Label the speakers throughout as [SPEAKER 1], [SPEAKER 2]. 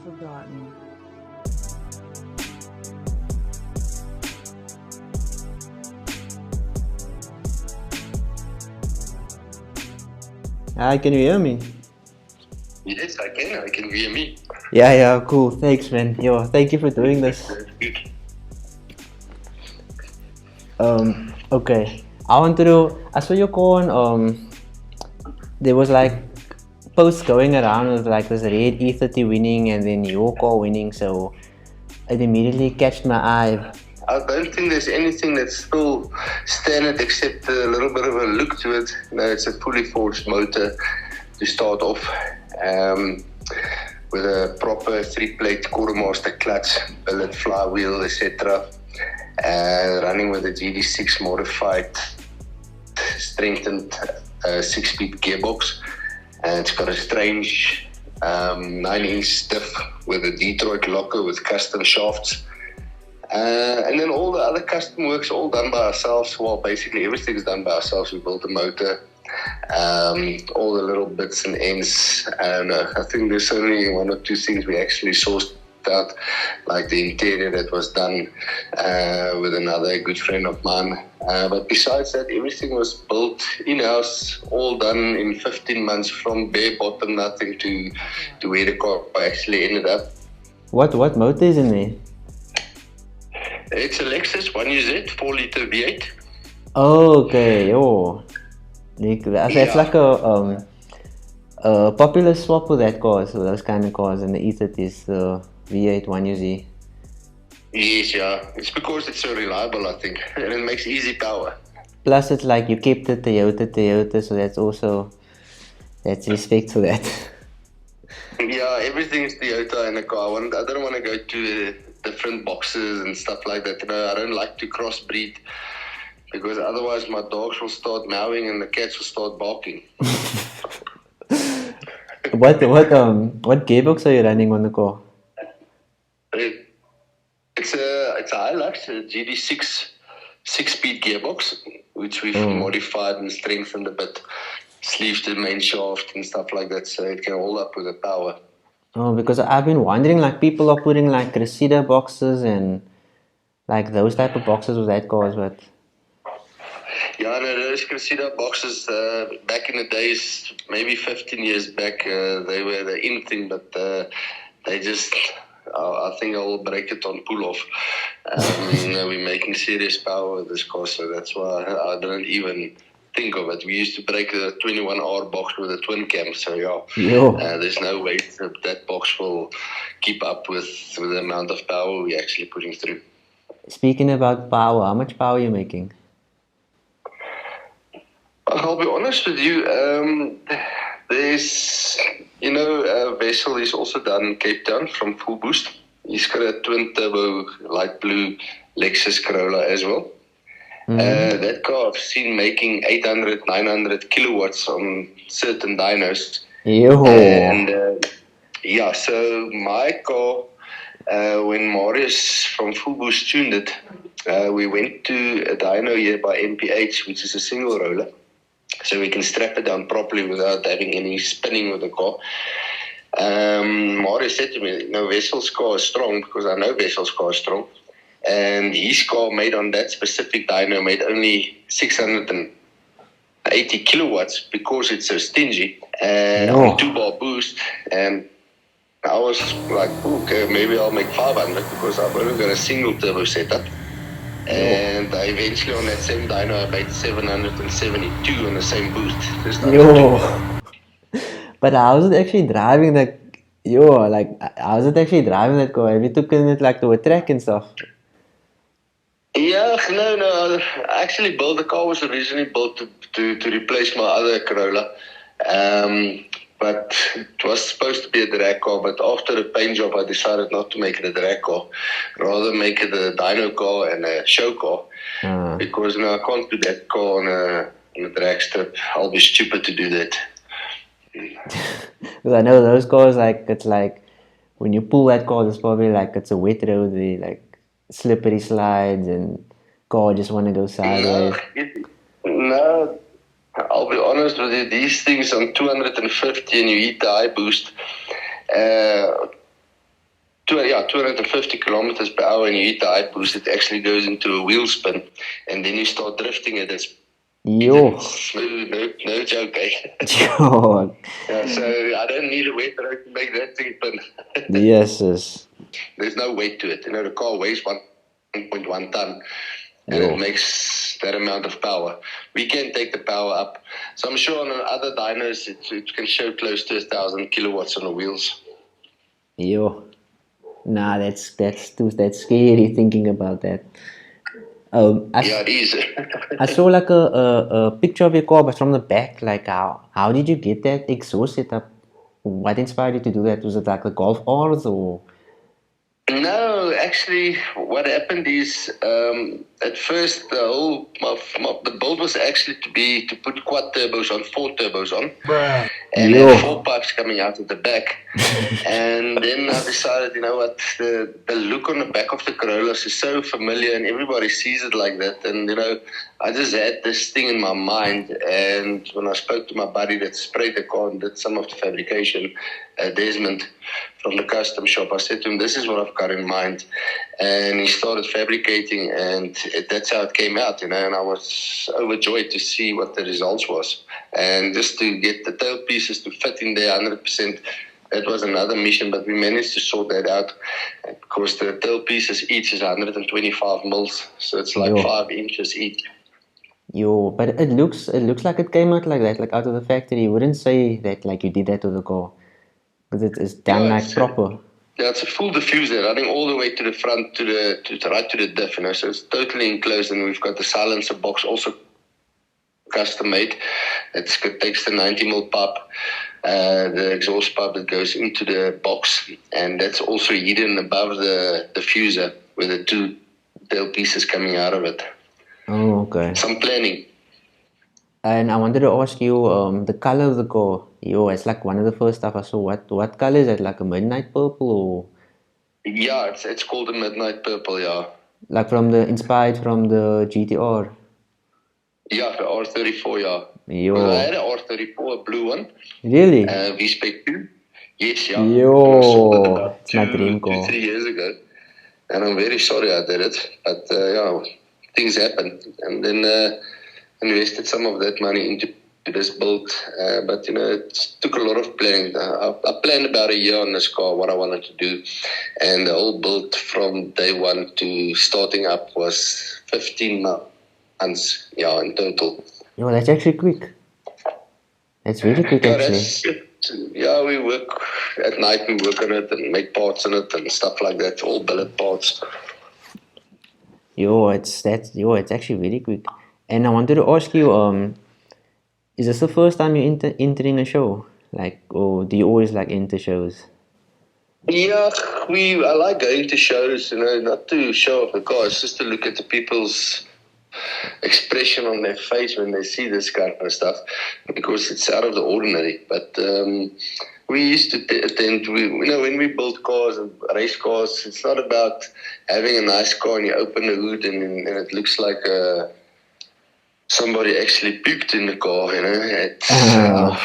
[SPEAKER 1] forgotten. Hi, can you hear me?
[SPEAKER 2] Yes, I can. I can hear me.
[SPEAKER 1] Yeah, cool. Thanks, man. Yo, thank you for doing this. Okay. I saw your call on, there was like posts going around with like this red E30 winning and then your call winning, so it immediately catched my eye.
[SPEAKER 2] I don't think there's anything that's still standard except a little bit of a look to it. No, it's a fully forged motor to start off, with a proper 3-plate quartermaster clutch, billet flywheel, etc. Running with a GD6 modified, strengthened 6-speed gearbox. And it's got a strange 9-inch stiff with a Detroit locker with custom shafts. And then all the other custom work's all done by ourselves. Well, basically everything's done by ourselves. We built the motor, all the little bits and ends. And I think there's only 1 or 2 things we actually sourced out, like the interior that was done with another good friend of mine. But besides that, everything was built in-house, all done in 15 months from bare bottom nothing to where the car actually ended up.
[SPEAKER 1] What motor is in there?
[SPEAKER 2] It's a Lexus 1UZ 4-liter V8.
[SPEAKER 1] Oh, okay. Oh, it's like a popular swap with that cars, with those kind of cars, and the E30s, the V8 1UZ.
[SPEAKER 2] Yes, yeah. It's because it's so reliable, I think, and it makes easy power.
[SPEAKER 1] Plus, it's like you kept the Toyota, so that's respect for that.
[SPEAKER 2] Yeah, everything's Toyota in the car. I don't want to go to different boxes and stuff like that. I don't like to crossbreed, because otherwise my dogs will start meowing and the cats will start barking.
[SPEAKER 1] What gearbox are you running on the car?
[SPEAKER 2] It's a Hilux, a GD6 6-speed gearbox, which we've modified and strengthened a bit, sleeved the main shaft and stuff like that, so it can hold up with the power.
[SPEAKER 1] Oh, because I've been wondering, like, people are putting like Cressida boxes and like those type of boxes with that cars, but
[SPEAKER 2] yeah, no, those Cressida boxes back in the days, maybe 15 years back, they were the in thing, but they just, I think I will break it on pull off. We're making serious power with this car, so that's why I didn't even think of it. We used to break the 21R box with a twin cam, so yeah, there's no way that box will keep up with the amount of power we're actually putting through.
[SPEAKER 1] Speaking about power, how much power are you making?
[SPEAKER 2] I'll be honest with you, there's, Vessel is also done in Cape Town from Full Boost. He's got a twin turbo light blue Lexus Corolla as well. That car I've seen making 800, 900 kilowatts on certain dynos. And so my car, when Marius from Full Boost tuned it, we went to a dyno here by MPH, which is a single roller, so we can strap it down properly without having any spinning with the car. Marius said to me, Vessel's car is strong, because I know Vessel's car is strong. And his car made on that specific dyno made only 680 kilowatts because it's so stingy, and on 2-bar boost. And I was like, okay, maybe I'll make 500 because I've only got a single turbo setup. And eventually on that same dyno I made 772 on the same boost.
[SPEAKER 1] But how's it actually driving that? How's it actually driving that car? Have you taken it like to a track and stuff?
[SPEAKER 2] Yeah, no. Actually, the car was originally built to replace my other Corolla. But it was supposed to be a drag car, but after the paint job I decided not to make it a drag car, rather make it a dyno car and a show car. Because I can't put that car on a drag strip. I'll be stupid to do that.
[SPEAKER 1] Because I know those cars, it's like when you pull that car, it's probably like it's a wet road, like slippery slides, and car just want to go sideways.
[SPEAKER 2] No, I'll be honest with you, these things on 250 and you hit the high boost, 250 kilometers per hour, and you hit the high boost, it actually goes into a wheel spin, and then you start drifting it. It's
[SPEAKER 1] Yo.
[SPEAKER 2] no joke, eh?
[SPEAKER 1] Yo.
[SPEAKER 2] Yeah, so I don't need a wet road to make that thing spin.
[SPEAKER 1] Yes, yes.
[SPEAKER 2] There's no weight to it. The car weighs 1.1 ton, and
[SPEAKER 1] Yo.
[SPEAKER 2] it makes that amount of power. We can take the power up. So I'm sure on other dynos, it can show close to 1,000 kilowatts on the wheels.
[SPEAKER 1] Yo. Nah, that's scary thinking about that.
[SPEAKER 2] Yeah, it is.
[SPEAKER 1] I saw like a picture of your car, but from the back. Like how did you get that exhaust setup? What inspired you to do that? Was it like the Golf R's or?
[SPEAKER 2] No, actually, what happened is at first the build was actually to put quad turbos on, 4 turbos on, and
[SPEAKER 1] Yo.
[SPEAKER 2] have 4 pipes coming out of the back. And then I decided, you know what, the look on the back of the Corollas is so familiar, and everybody sees it like that. And I just had this thing in my mind. And when I spoke to my buddy that sprayed the car and did some of the fabrication, Desmond from the custom shop, I said to him, this is what I've got in mind. And he started fabricating, and that's how it came out, and I was overjoyed to see what the results was. And just to get the tail pieces to fit in there 100%, that was another mission, but we managed to sort that out. Because the tail pieces each is 125 mils, so it's like 5 inches each.
[SPEAKER 1] Yo, but it looks like it came out like that, like out of the factory. You wouldn't say that like you did that to the car, because it is done like proper.
[SPEAKER 2] It's a full diffuser running all the way to the front, right to the diff, so it's totally enclosed, and we've got the silencer box also custom made. It takes the 90 mil pipe, the exhaust pipe that goes into the box, and that's also hidden above the diffuser with the 2 tail pieces coming out of it.
[SPEAKER 1] Oh, okay.
[SPEAKER 2] Some planning.
[SPEAKER 1] And I wanted to ask you the color of the car. Yo, it's like one of the first stuff I saw. What color is it? Like a midnight purple or?
[SPEAKER 2] Yeah, it's called a midnight purple. Yeah.
[SPEAKER 1] Like inspired from the GTR.
[SPEAKER 2] Yeah, the R34. Yeah.
[SPEAKER 1] Yo.
[SPEAKER 2] Well, I had an R34, a blue one.
[SPEAKER 1] Really?
[SPEAKER 2] V-Spec 2. Yes, yeah.
[SPEAKER 1] Yo, it's my dream car.
[SPEAKER 2] 2-3 years ago, and I'm very sorry I did it, but things happen, and then invested some of that money into this build, but it took a lot of planning. I planned about a year on this car, what I wanted to do, and the whole build from day one to starting up was 15 months, in total.
[SPEAKER 1] Yo, that's actually quick. That's really quick, actually.
[SPEAKER 2] Yeah, we work at night, we work on it and make parts on it and stuff like that, all billet parts.
[SPEAKER 1] Yo, it's actually very quick. And I wanted to ask you, is this the first time you're entering a show? Like, or do you always like enter shows?
[SPEAKER 2] Yeah, I like going to shows, not to show off the cars, just to look at the people's expression on their face when they see this kind of stuff, because it's out of the ordinary. But we used to attend, when we build cars and race cars, it's not about having a nice car and you open the hood and it looks like somebody actually pooped in the car,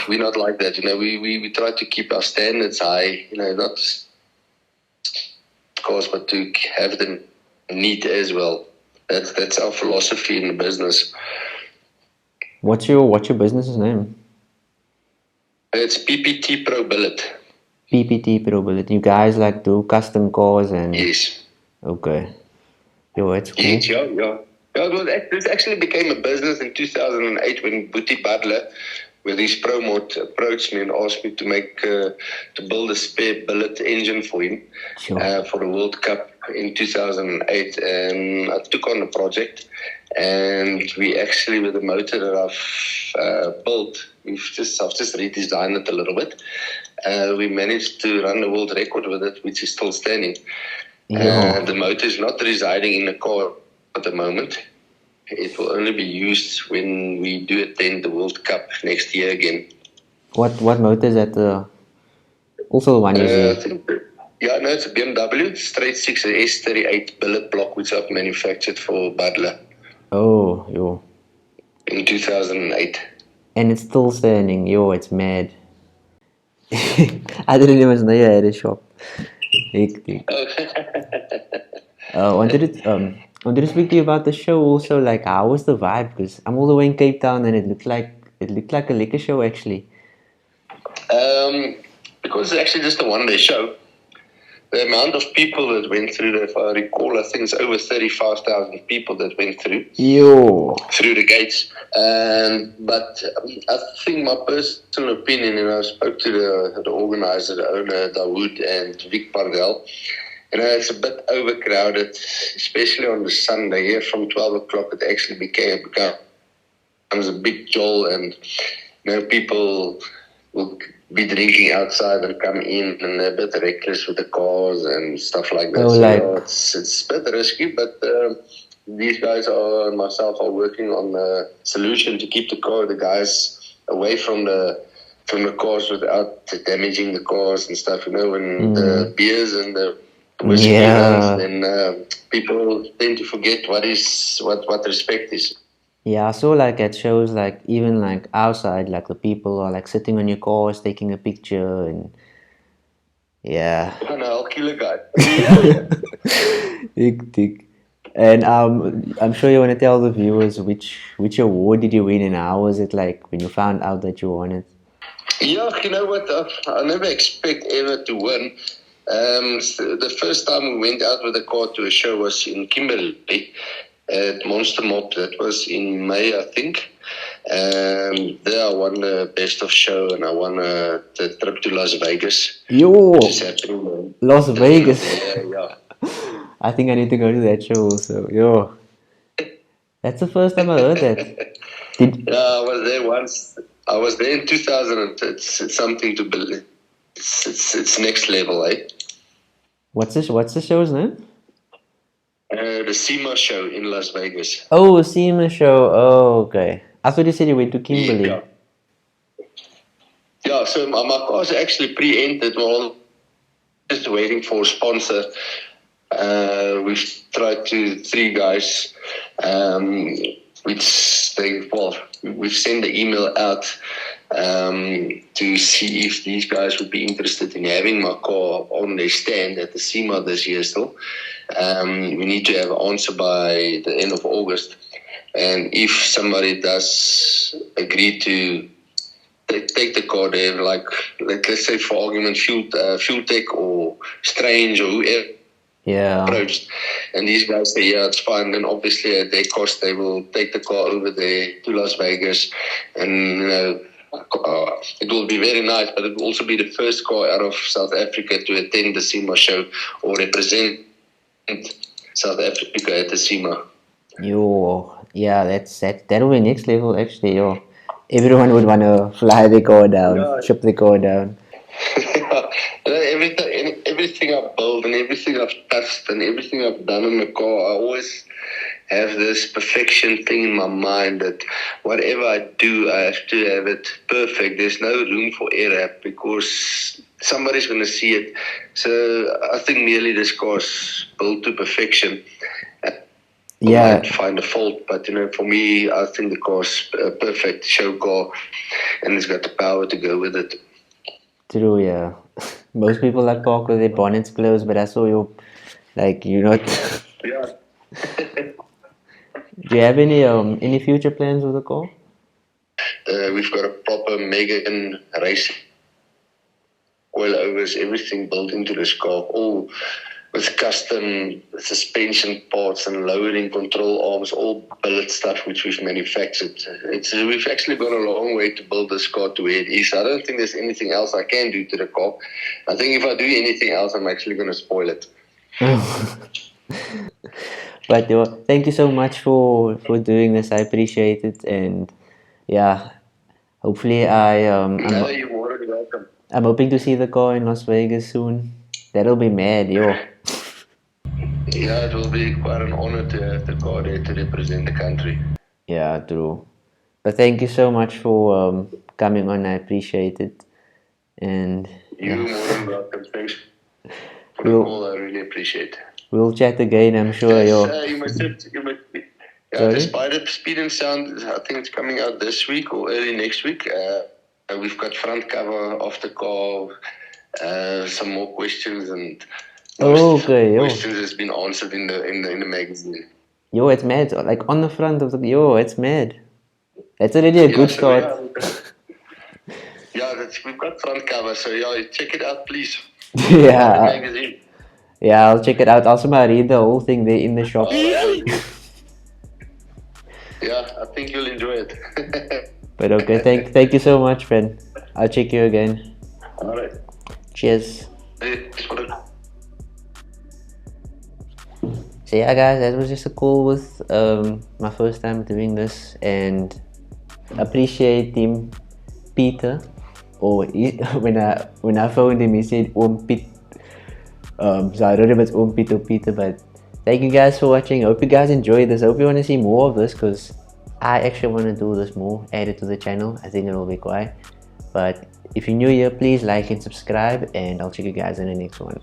[SPEAKER 2] we're not like that, we try to keep our standards high, not just cars, but to have them neat as well. That's our philosophy in the business.
[SPEAKER 1] What's your business's name?
[SPEAKER 2] It's PPT Pro Billet.
[SPEAKER 1] PPT Pro Billet. You guys like do custom cars and?
[SPEAKER 2] Yes.
[SPEAKER 1] Okay. Yo, it's cool.
[SPEAKER 2] Yes, yeah. This actually became a business in 2008 when Boetie Butler, with his promote, approached me and asked me to build a spare billet engine for him.
[SPEAKER 1] Sure.
[SPEAKER 2] For the World Cup in 2008, and I took on the project. And we actually, with the motor that I've built, I've just redesigned it a little bit. We managed to run the world record with it, which is still standing. The motor is not residing in the car at the moment. It will only be used when we do attend the World Cup next year again.
[SPEAKER 1] What motor is that? Also the one you said?
[SPEAKER 2] Yeah, no, it's a BMW straight 6 S38 billet block, which I've manufactured for Butler.
[SPEAKER 1] Oh, yo.
[SPEAKER 2] In 2008.
[SPEAKER 1] And it's still standing. Yo, it's mad. I didn't even know you had a shop. Hectic. Wanted to speak to you about the show also. Like, how was the vibe? Because I'm all the way in Cape Town, and it looked like a liquor show actually.
[SPEAKER 2] Because it's actually just a one-day show. The amount of people that went through, if I recall, I think it's over 35,000 people that went through the gates. But I think my personal opinion, and I spoke to the organizer, the owner, Dawood, and Vic Pardel, it's a bit overcrowded, especially on the Sunday. Here from 12 o'clock, it actually becomes a big jolt, and people will be drinking outside and come in, and they're a bit reckless with the cars and stuff like that. It's a bit risky, but these guys and myself are working on a solution to keep the guys away from the cars without damaging the cars and stuff. When the beers and the whiskey runs, then people tend to forget what respect is.
[SPEAKER 1] Yeah, I saw like at shows like even like outside, like the people are like sitting on your cars taking a picture and yeah.
[SPEAKER 2] I'll kill a guy.
[SPEAKER 1] Hectic. And I'm sure you want to tell the viewers which award did you win and how was it like when you found out that you won it?
[SPEAKER 2] Yeah, you know what? I never expect ever to win. The first time we went out with the car to a show was in Kimberley at Monster Mob. That was in May, I think. There I won the best of show, and I won the trip to Las Vegas.
[SPEAKER 1] Las Vegas.
[SPEAKER 2] Yeah.
[SPEAKER 1] I think I need to go to that show also. That's the first time I heard that.
[SPEAKER 2] I was there once. I was there in 2000. It's something to believe. It's next level, eh?
[SPEAKER 1] What's the show's name?
[SPEAKER 2] The SEMA show in Las Vegas.
[SPEAKER 1] Oh, SEMA show. Oh, okay. I thought you said you went to Kimberley.
[SPEAKER 2] Yeah, so my car's actually pre-entered. Well, just waiting for a sponsor. We've tried to 3 guys, we've sent the email out to see if these guys would be interested in having my car on their stand at the SEMA this year still. We need to have an answer by the end of August. And if somebody does agree to take the car there, like let's say for argument, Fuel Tech or Strange or whoever approached, and these guys say, yeah, it's fine, then obviously at their cost, they will take the car over there to Las Vegas, and it will be very nice, but it will also be the first car out of South Africa to attend the SEMA show or represent South Africa at the SEMA.
[SPEAKER 1] That'll be next level actually. Everyone would want to fly the car down, ship the car down.
[SPEAKER 2] Everything I've built and everything I've touched and everything I've done in the car, I always have this perfection thing in my mind that whatever I do, I have to have it perfect. There's no room for error because somebody's going to see it. So I think merely this car's built to perfection. I might find a fault, but for me, I think the car's a perfect show car and it's got the power to go with it.
[SPEAKER 1] True, yeah. Most people like park with their bonnets closed, but I saw you're not.
[SPEAKER 2] Yeah.
[SPEAKER 1] Do you have any future plans with the car?
[SPEAKER 2] We've got a proper Megan racing coilovers, everything built into this car, all with custom suspension parts and lowering control arms, all billet stuff which we've manufactured. We've actually gone a long way to build this car to where it is. I don't think there's anything else I can do to the car. I think if I do anything else, I'm actually going to spoil it.
[SPEAKER 1] But thank you so much for doing this. I appreciate it, and hopefully
[SPEAKER 2] you're more than welcome.
[SPEAKER 1] I'm hoping to see the car in Las Vegas soon. That'll be mad,
[SPEAKER 2] Yeah, it will be quite an honor to have the car there to represent the country.
[SPEAKER 1] Yeah, true. But thank you so much for coming on. I appreciate it. And
[SPEAKER 2] you're more than welcome. Thanks for the call. I really appreciate it.
[SPEAKER 1] We'll chat again, I'm sure.
[SPEAKER 2] You must the Spider Speed and Sound, I think it's coming out this week or early next week. We've got front cover of the car, some more questions, and
[SPEAKER 1] Okay, yo.
[SPEAKER 2] questions has been answered in the magazine.
[SPEAKER 1] Yo, it's mad. Like on the front of the yo, it's mad. That's already a good
[SPEAKER 2] so,
[SPEAKER 1] start.
[SPEAKER 2] We've got front cover, so yeah, check it out, please.
[SPEAKER 1] Yeah.
[SPEAKER 2] The magazine.
[SPEAKER 1] Yeah, I'll check it out. Also, I read the whole thing there in the shop.
[SPEAKER 2] Yeah, I think you'll enjoy it.
[SPEAKER 1] But okay, thank you so much, friend. I'll check you again.
[SPEAKER 2] Alright.
[SPEAKER 1] Cheers.
[SPEAKER 2] Thanks for the
[SPEAKER 1] So yeah, guys, that was just a call with my first time doing this, and appreciate him, Pieter. Or when I phoned him, he said Piet. So I don't know if it's Piet or Pieter, but thank you guys for watching. I hope you guys enjoyed this. I hope you want to see more of this, because I actually want to do this more, add it to the channel. I think it'll be quiet. But if you're new here, please like and subscribe, and I'll check you guys in the next one.